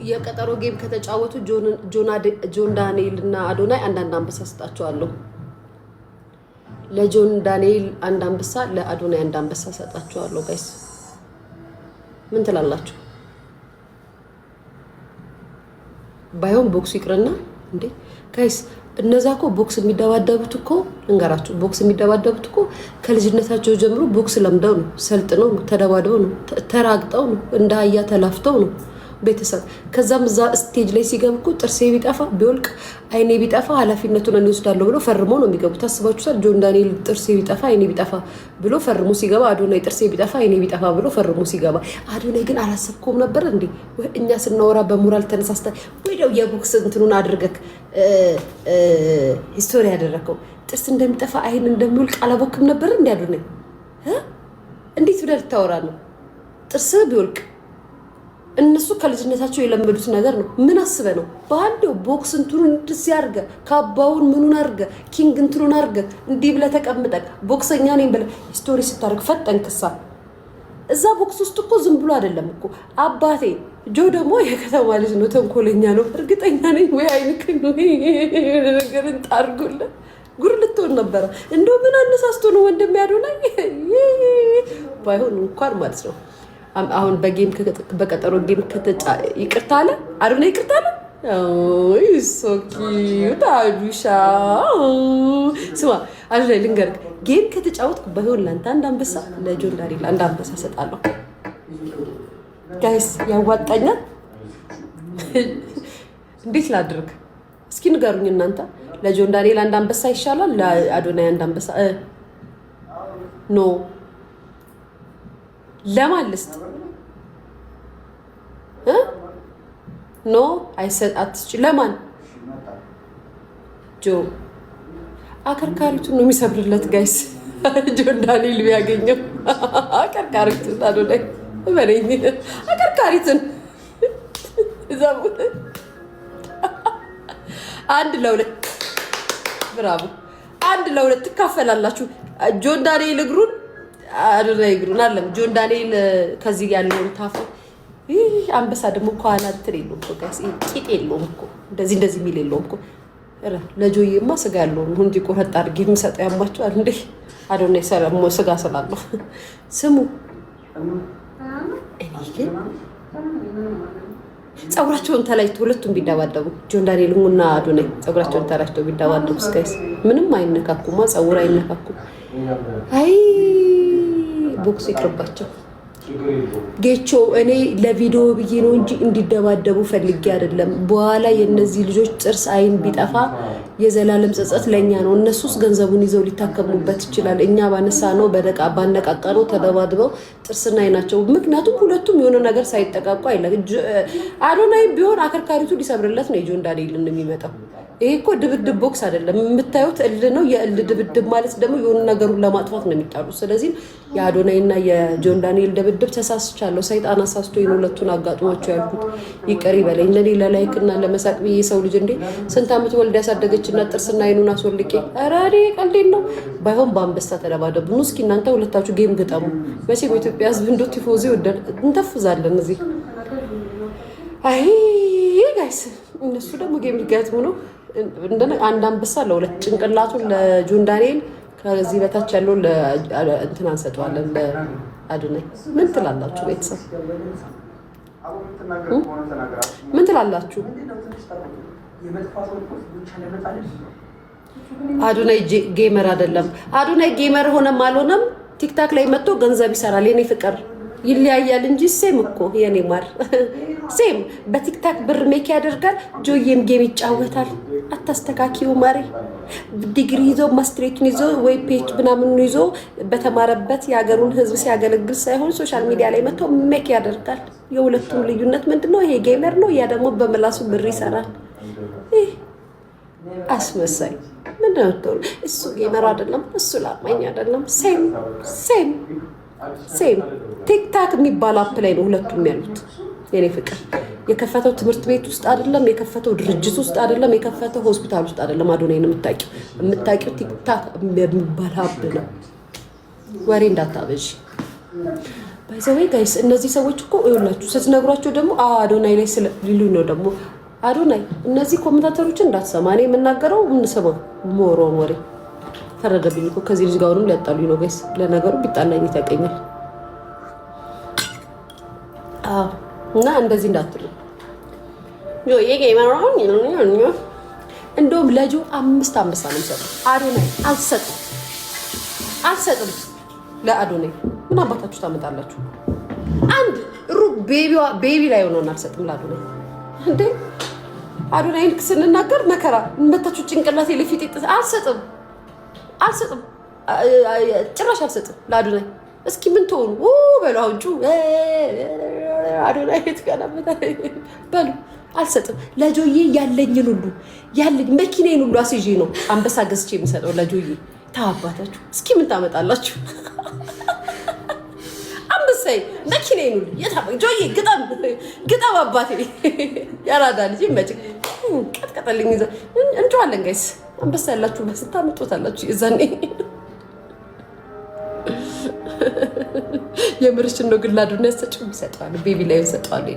የቀጠሮ ጌም ከተጫወቱ ጆን ዳንኤል እና አዶናይ አንዳንድ አንበሳ ሰጣቸዋለሁ። ለጆን ዳንኤል አንድ አንበሳ፣ ለአዶናይ አንድ አንበሳ ሰጣቸዋለሁ። ጋይስ ምን ትላላችሁ? ባይሆን ቦክስ ይቅርና እንዴ ጋይስ፣ እነዛ እኮ ቦክስ የሚደባደቡት እኮ እንገራችሁ፣ ቦክስ የሚደባደቡት እኮ ከልጅነታቸው ጀምሮ ቦክስ ለምደው ነው፣ ሰልጥነው ነው፣ ተደባድበው ነው፣ ተራግጠው ነው፣ እንደ አህያ ተላፍተው ነው ቤተሰብ። ከዛም እዛ ስቴጅ ላይ ሲገቡ እኮ ጥርሴ ቢጠፋ ቢወልቅ አይኔ ቢጠፋ ኃላፊነቱን እኔ ወስዳለሁ ብሎ ፈርሞ ነው የሚገቡት። ታስባችሁታል? ጆን ዳንኤል ጥርሴ ቢጠፋ አይኔ ቢጠፋ ብሎ ፈርሞ ሲገባ፣ አዶናይ ጥርሴ ቢጠፋ አይኔ ቢጠፋ ብሎ ፈርሞ ሲገባ፣ አዶናይ ግን አላሰብከውም ነበር እንዴ? እኛ ስናወራ በሞራል ተነሳስተ ወይ ደው የቦክስ እንትኑን አድርገክ ሂስቶሪ ያደረከው ጥርስ እንደሚጠፋ አይን እንደሚወልቅ አላቦክም ነበር እንዴ? አዶናይ እንዴት ብለህ ልታወራ ነው? ጥርስ ቢወልቅ እነሱ ከልጅነታቸው የለመዱት ነገር ነው። ምን አስበ ነው በአንዴው ቦክስ እንትኑን እንደዚህ አድርገ ካባውን ምኑን አድርገ ኪንግ እንትኑን አድርገ እንዲህ ብለህ ተቀምጠህ ቦክሰኛ ነኝ ብለህ ስቶሪ ስታደርግ ፈጠንክሳ። እዛ ቦክስ ውስጥ እኮ ዝም ብሎ አይደለም እኮ አባቴ። ጆ ደግሞ የከተማ ልጅ ነው፣ ተንኮለኛ ነው። እርግጠኛ ነኝ ወይ አይንክን ነገር እንጣርጉልህ ጉር ልትሆን ነበረ። እንደው ምን አነሳስቶ ነው ወንድም ያዶናይ ባይሆን እንኳን ማለት ነው። አሁን በጌም በቀጠሮ ጌም ይቅርታ አለ አዶናይ፣ ይቅርታ አለ። አይ ሶኪ ታዱሻ ስማ አዶናይ፣ ልንገርህ ጌም ከተጫወትኩ ባይሆን ላንተ አንድ አንበሳ፣ ለጆን ዳንኤል አንድ አንበሳ ሰጣለሁ። ጋይስ ያዋጣኛል። እንዴት ላድርግ እስኪ ንገሩኝ እናንተ። ለጆን ዳንኤል አንድ አንበሳ ይሻላል፣ ለአዶናይ አንድ አንበሳ? ኖ ለማን ልስጥ? ኖ አትስጪ። ለማን? ጆ አከርካሪቱን ነው የሚሰብርለት። ጋይስ ጆን ዳንኤል ቢያገኘው አከርካሪቱን አዶናይ በለኝ፣ አከርካሪቱን አንድ ለሁለት ብራቮ፣ አንድ ለሁለት ትካፈላላችሁ። ጆን ዳንኤል እግሩን አዶናይ እግሩን አለም። ጆን ዳንኤል ከዚህ ያለውን ታፉ። ይህ አንበሳ ደግሞ ከኋላ እንትን የለውም እኮ ጋይስ፣ ቂጥ የለውም እኮ እንደዚህ የሚል የለውም እኮ። ለጆዬማ ስጋ ያለው ነው እንጂ ቆረጥ አድርጌ የሚሰጠው ያማቸዋል እንዴ? አዶናይ ሰለሞ ስጋ ስላለው ስሙ። እኔ ግን ፀጉራቸውን ተላጭቶ ሁለቱም ቢደባደቡ ጆን ዳንኤል እና አዶናይ ፀጉራቸውን ተላጭቶ ቢደባደቡ ጋይስ ምንም አይነካኩማ፣ ፀጉር አይነካኩም። አይ ቦክስ ይቅርባቸው። ጌቾ እኔ ለቪዲዮ ብዬ ነው እንጂ እንዲደባደቡ ፈልጌ አይደለም። በኋላ የነዚህ ልጆች ጥርስ አይን ቢጠፋ የዘላለም ጸጸት ለኛ ነው። እነሱስ ገንዘቡን ይዘው ሊታከሙበት ይችላል። እኛ ባነሳ ነው ባነቃቃ ነው ተደባድበው ጥርስና አይናቸው። ምክንያቱም ሁለቱም የሆነ ነገር ሳይጠቃቁ አይለ አዶናይ ቢሆን አከርካሪቱ ሊሰብርለት ነው የጆን ዳንኤልን የሚመጣው። ይሄ እኮ ድብድብ ቦክስ አይደለም የምታዩት፣ እልህ ነው። የእልህ ድብድብ ማለት ደግሞ የሆነ ነገሩን ለማጥፋት ነው የሚጣሉት። ስለዚህ የአዶናይና የጆን ዳንኤል ድብድብ ተሳስቻለሁ፣ ሰይጣን አሳስቶኝ ነው ሁለቱን አጋጥሟቸው ያልኩት። ይቅር ይበለኝ። ለኔ ለላይክና ለመሳቅ ብዬ ሰው ልጅ እንዴ ስንት ዓመት ወልድ ያሳደገችና ጥርስና አይኑን አስወልቄ ኧረ ቀልዴን ነው። ባይሆን በአንበሳ ተደባደቡ። ኑ እስኪ እናንተ ሁለታችሁ ጌም ግጠሙ። መቼ በኢትዮጵያ ሕዝብ እንዶ ቲፎዚ ወደን እንተፍዛለን እዚህ። አይ ጋይስ እነሱ ደግሞ ጌም ሊገጥሙ ነው። አንድ አንበሳ ለሁለት፣ ጭንቅላቱን ለጆን ዳንኤል ከዚህ በታች ያለው እንትን አንሰጠዋለን ለአዶናይ። ምን ትላላችሁ ቤተሰብ? ምን ትላላችሁ? አዶናይ ጌመር አይደለም። አዶናይ ጌመር ሆነም አልሆነም ቲክታክ ላይ መጥቶ ገንዘብ ይሰራል። የኔ ፍቅር ይለያያል እንጂ ሴም እኮ የኔ ማር ሴም። በቲክታክ ብር ሜክ ያደርጋል፣ ጆዬም ጌም ይጫወታል። አታስተካኪው ማሪ። ዲግሪ ይዞ ማስትሬቱን ይዞ ወይ ፔጅ ምናምኑን ይዞ በተማረበት የሀገሩን ሕዝብ ሲያገለግል ሳይሆን ሶሻል ሚዲያ ላይ መጥቶ ሜክ ያደርጋል። የሁለቱም ልዩነት ምንድነው? ይሄ ጌመር ነው፣ ያ ደግሞ በምላሱ ብር ይሰራል። አስመሳይ ምንድነው? እሱ ጌመር አይደለም፣ እሱ ላማኝ አይደለም። ሴም ቲክታክ የሚባል አፕ ላይ ነው ሁለቱም ያሉት። የኔ ፍቅር የከፈተው ትምህርት ቤት ውስጥ አይደለም፣ የከፈተው ድርጅት ውስጥ አይደለም፣ የከፈተው ሆስፒታል ውስጥ አይደለም። አዶናይን የምታውቂው ቲክታክ የሚባል ሀብ ነው። ወሬ እንዳታበዥ። ባይዘዌ ጋይስ እነዚህ ሰዎች እኮ ይኸውላችሁ ስትነግሯቸው ደግሞ አዶናይ ላይ ሊሉኝ ነው ደግሞ አዶናይ። እነዚህ ኮሜንታተሮችን እንዳትሰማ፣ እኔ የምናገረው የምንሰማ ሞሮን ወሬ ፈረደብኝ እኮ ከዚህ ልጅ ጋርም ሊያጣሉኝ ነው ጋይስ። ለነገሩ ቢጣላኝ ያቀኛል። እና እንደዚህ እንዳትሉ እንደውም ለጆ 5 አንበሳ ነው የምሰጠው። አዶናይ አልሰጥም። ለአዶናይ ምን አባታችሁ ታመጣላችሁ? አንድ ሩብ ቤቢ ላይ ሆነውን አልሰጥም ለአዶናይ። እንዴ አዶናይን ስንናገር መከራ እንበታችሁ ጭንቅላቴ ለፊት ይጥስ። አልሰጥም፣ ጭራሽ አልሰጥም ለአዶናይ። እስኪ ምን ትሆኑ በሉ አውጩ አዶናይ ትቀናበታ በሉ። አልሰጥም ለጆዬ ያለኝን ሁሉ መኪናዬን ሁሉ አስይዤ ነው አንበሳ ገዝቼ የሚሰጠው ለጆዬ። ታባታችሁ እስኪ ምን ታመጣላችሁ? አንበሳዬ መኪናዬን ሁሉ ጆዬ ግጠም አባቴ ያራዳ ልጅ መጭ ቀጥቀጠልኝ ይዘ እንጨዋለን ጋይስ። አንበሳ ያላችሁ በስታመጡታላችሁ የዛኔ የምርሽን ነው። ግን ላዱና ያሰጭው ይሰጠዋል፣ ቤቢ ላይ ይሰጠዋል።